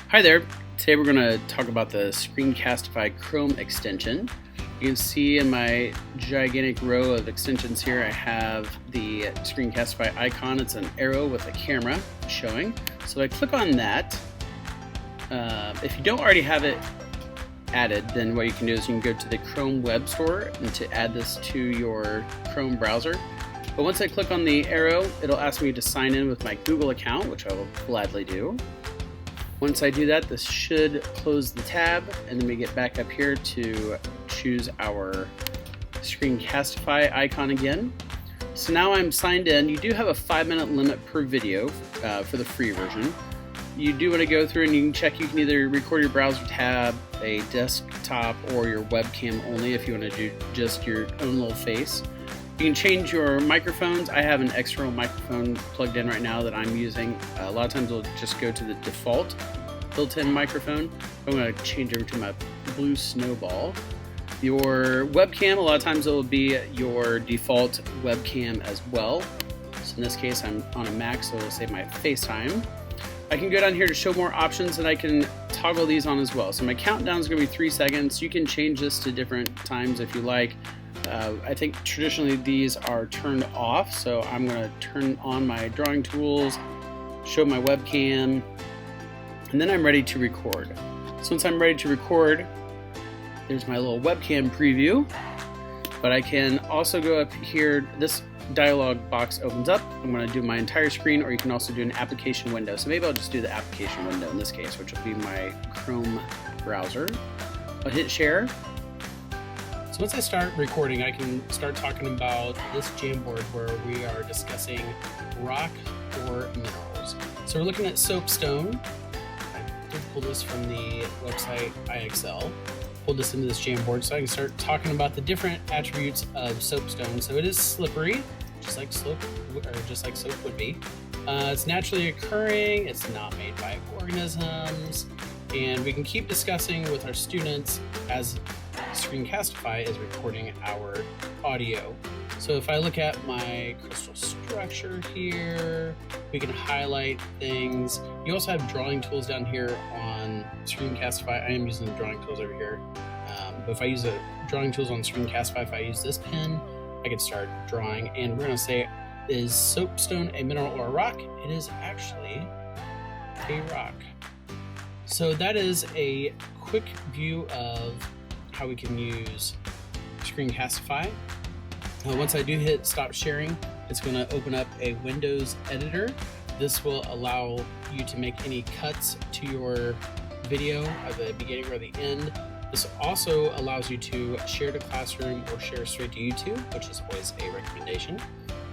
Hi there. Today we're going to talk about the Screencastify Chrome extension. You can see in my gigantic row of extensions here, I have the Screencastify icon. It's an arrow with a camera showing. So I click on that. If you don't already have it added, then what you can do is you can go to the Chrome Web Store and to add this to your Chrome browser. But once I click on the arrow, it'll ask me to sign in with my Google account, which I will gladly do. Once I do that, this should close the tab, and then we get back up here to choose our Screencastify icon again. So now I'm signed in. You do have a 5-minute limit per video for the free version. You do want to go through and you can check, you can either record your browser tab, a desktop, or your webcam only if you want to do just your own little face. You can change your microphones. I have an external microphone plugged in right now that I'm using. A lot of times it'll just go to the default built-in microphone. I'm going to change over to my Blue Snowball. Your webcam, a lot of times it will be your default webcam as well. So in this case, I'm on a Mac, so it'll say my FaceTime. I can go down here to show more options, and I can toggle these on as well. So my countdown is going to be 3 seconds. You can change this to different times if you like. I think traditionally these are turned off, so I'm going to turn on my drawing tools, show my webcam, and then I'm ready to record. So once I'm ready to record, there's my little webcam preview, but I can also go up here. This dialog box opens up. I'm going to do my entire screen, or you can also do an application window. So maybe I'll just do the application window in this case, which will be my Chrome browser. I'll hit share. So once I start recording, I can start talking about this Jamboard where we are discussing rock or minerals. So we're looking at soapstone. I did pull this from the website IXL. Pulled this into this Jamboard so I can start talking about the different attributes of soapstone. So it is slippery, just like soap would be. It's naturally occurring. It's not made by organisms, and we can keep discussing with our students as Screencastify is recording our audio. So if I look at my crystal structure here, we can highlight things. You also have drawing tools down here on Screencastify. I am using the drawing tools over here. But if I use the drawing tools on Screencastify, if I use this pen, I can start drawing. And we're going to say, is soapstone a mineral or a rock? It is actually a rock. So that is a quick view of how we can use Screencastify. Once I do hit stop sharing, it's going to open up a Windows editor. This will allow you to make any cuts to your video at the beginning or the end. This also allows you to share to Classroom or share straight to YouTube, which is always a recommendation.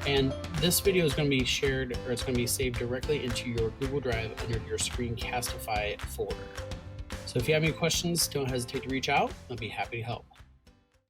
And this video is going to be shared, or it's going to be saved directly into your Google Drive under your Screencastify folder. So if you have any questions, don't hesitate to reach out. I'll be happy to help.